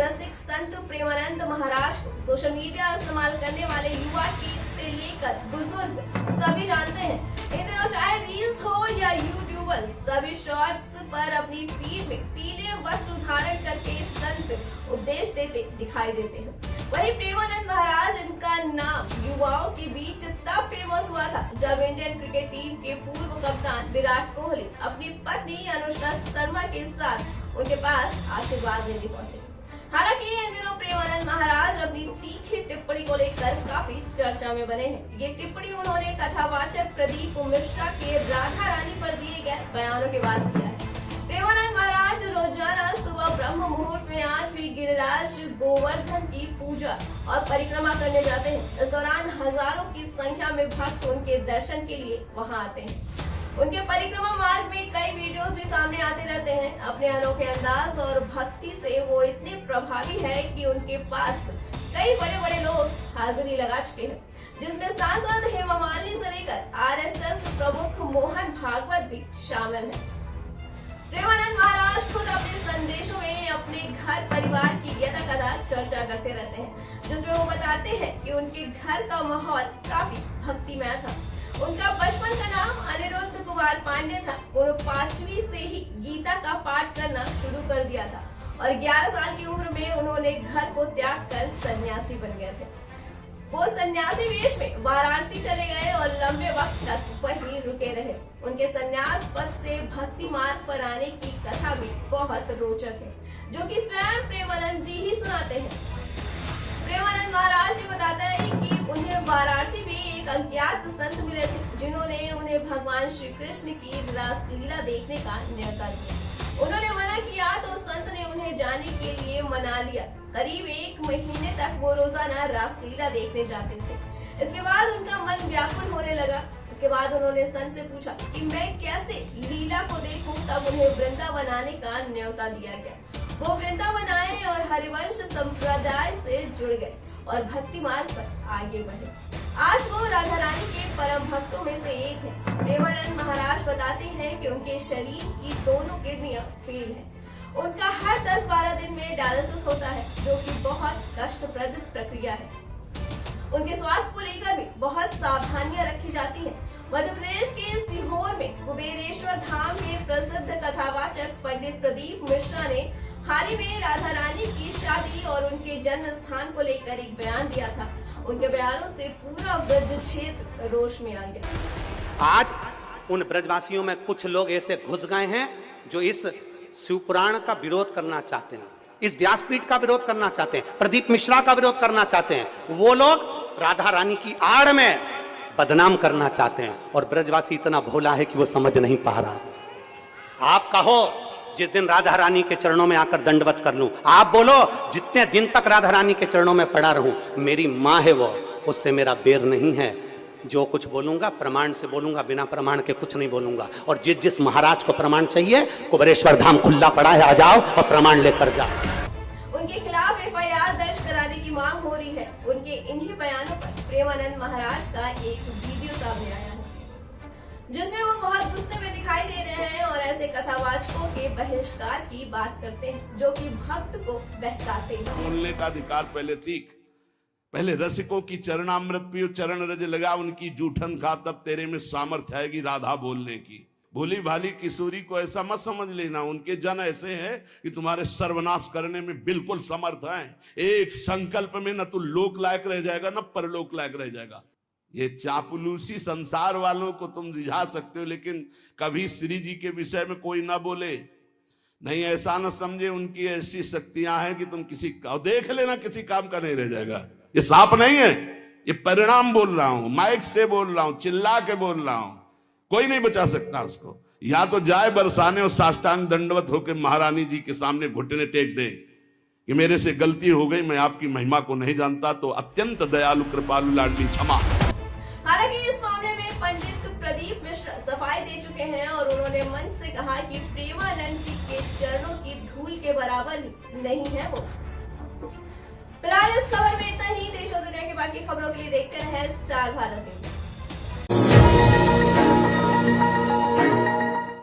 रसिक संत प्रेमानंद महाराज को social media इस्तेमाल करने वाले युवा किड से लेकर बुजुर्ग सभी जानते हैं। इन दिनों चाहे रील्स हो या यूट्यूबर, सभी शॉर्ट्स पर अपनी फीड में पीले वस्त्र धारण करके संत उपदेश देते दिखाई देते हैं। वहीं प्रेमानंद महाराज, इनका नाम युवाओं के बीच तब फेमस हुआ था जब इंडियन क्रिकेट टीम के पूर्व कप्तान विराट कोहली अपनी पत्नी अनुष्का शर्मा के साथ उनके पास आशीर्वाद लेने पहुंचे। हालांकि इन दिनों प्रेमानंद महाराज अपनी तीखी टिप्पणी को लेकर काफी चर्चा में बने हैं। ये टिप्पणी उन्होंने कथावाचक प्रदीप मिश्रा के राधा रानी पर दिए गए बयानों के बाद किया है। प्रेमानंद महाराज रोजाना सुबह ब्रह्म मुहूर्त में आज भी गिरिराज गोवर्धन की पूजा और परिक्रमा करने जाते हैं। इस दौरान हजारों की संख्या में भक्त उनके दर्शन के लिए वहां आते हैं। उनके परिक्रमा मार्ग में कई वीडियोस भी सामने आते रहते हैं। अपने अनोखे अंदाज और भक्ति से वो इतने प्रभावी है कि उनके पास कई बड़े बड़े लोग हाजिरी लगा चुके हैं, जिसमें सांसद हेमा मालिनी से लेकर आरएसएस प्रमुख मोहन भागवत भी शामिल है। प्रेमानंद महाराज खुद अपने संदेशों में अपने घर परिवार की यदा कदा चर्चा करते रहते हैं, जिसमें वो बताते हैं कि उनके घर का माहौल काफी भक्तिमय था। उनका बचपन का नाम अनिरुद्ध कुमार पांडे था। उन्होंने 5वीं से ही गीता का पाठ करना शुरू कर दिया था और 11 साल की उम्र में उन्होंने घर को त्याग कर सन्यासी बन गए थे। वो सन्यासी वेश में वाराणसी चले गए और लंबे वक्त तक वहीं रुके रहे। उनके सन्यास पद से भक्ति मार्ग पर आने की कथा भी बहुत रोचक है, जो कि स्वयं प्रेमानंद जी ही सुनाते हैं। प्रेमानंद महाराज ने बताता है कि उन्हें वाराणसी में एक अज्ञात संत मिले थे, जिन्होंने उन्हें भगवान श्री कृष्ण की रासलीला देखने का न्योता दिया। उन्होंने मना किया तो संत ने उन्हें जाने के लिए मना लिया। करीब 1 महीने तक वो रोजाना रासलीला देखने जाते थे। इसके बाद उनका मन व्याकुल होने लगा। इसके बाद उन्होंने संत से पूछा कि मैं कैसे लीला को देखूं। तब उन्हें वृंदावन आने का न्योता दिया गया। वो वृंदावन आए और हरिवंश संप्रदाय से जुड़ गए और भक्ति मार्ग पर आगे बढ़े। आज वो राधा रानी के परम भक्तों में से एक है। प्रेमानंद महाराज बताते हैं कि उनके शरीर की दोनों किडनियां फेल है। उनका हर 10-12 दिन में डायलिसिस होता है, जो कि बहुत कष्टप्रद प्रक्रिया है। उनके स्वास्थ्य को लेकर भी बहुत सावधानियां रखी जाती हैं। मध्य प्रदेश के सीहोर में कुबेरेश्वर धाम के प्रसिद्ध कथावाचक पंडित प्रदीप मिश्रा ने हाल ही में राधा रानी की शादी और उनके जन्म स्थान को लेकर एक बयान दिया था। उनके बयानों से पूरा ब्रज क्षेत्र रोष में आ गया। आज उन ब्रजवासियों में कुछ लोग ऐसे घुस गए हैं जो इस शिवपुराण का विरोध करना चाहते हैं, इस व्यासपीठ का विरोध करना चाहते हैं, प्रदीप मिश्रा का विरोध करना चाहते हैं। वो लोग राधा रानी की आड़ में बदनाम करना चाहते हैं और ब्रजवासी इतना भोला है कि वो समझ नहीं पा रहा। आप कहो जिस दिन राधा रानी के चरणों में आकर दंडवत कर लूं, आप बोलो जितने दिन तक राधा रानी के चरणों में पड़ा रहूं, मेरी माँ है वो, उससे मेरा बेर नहीं है। जो कुछ बोलूंगा प्रमाण से बोलूंगा, बिना प्रमाण के कुछ नहीं बोलूंगा। और जिस महाराज को प्रमाण चाहिए, कुबेरेश्वर धाम खुला पड़ा है, आ जाओ और प्रमाण लेकर जाओ। उनके खिलाफ एफआईआर दर्ज कराने की मांग हो रही है। उनके इन्हीं बयानों पर प्रेमानंद महाराज का एक वीडियो सामने आया है, जिसमें वो बहुत गुस्से में दिखाई दे रहे हैं और ऐसे कथावाचकों के बहिष्कार की बात करते हैं, जो कि भक्त को बहकाते हैं। बोलने का अधिकार पहले सीख, पहले रसिकों की चरणामृत पियो, चरण रज लगा उनकी जूठन खा, तब तेरे में सामर्थ्य आएगी राधा बोलने की। भोली भाली किशोरी को ऐसा मत समझ लेना। उनके जन ऐसे हैं कि तुम्हारे सर्वनाश करने में बिल्कुल समर्थ हैं। एक संकल्प में न तो लोक लायक रह जाएगा न परलोक लायक रह जाएगा। ये चापलूसी संसार वालों को तुम रिझा सकते हो, लेकिन कभी श्री जी के विषय में कोई ना बोले। नहीं, ऐसा न समझे उनकी ऐसी शक्तियां हैं कि तुम किसी का देख लेना, किसी काम का नहीं रह जाएगा। ये साप नहीं है, ये परिणाम बोल रहा हूं, माइक से बोल रहा हूं, चिल्ला के बोल रहा हूं। कोई नहीं बचा सकता उसको। या तो जाए बरसाने और साष्टांग दंडवत होकर महारानी जी के सामने घुटने टेक दे कि मेरे से गलती हो गई, मैं आपकी महिमा को नहीं जानता, तो अत्यंत दयालु कृपालु लाडली क्षमा। हालांकि इस मामले में पंडित प्रदीप मिश्रा सफाई दे चुके हैं और उन्होंने मंच से कहा कि प्रेमानंद जी के चरणों की धूल के बराबर नहीं है वो। फिलहाल इस खबर में इतना ही। देश और दुनिया की बाकी खबरों के लिए देखते रहें स्टार भारत न्यूज।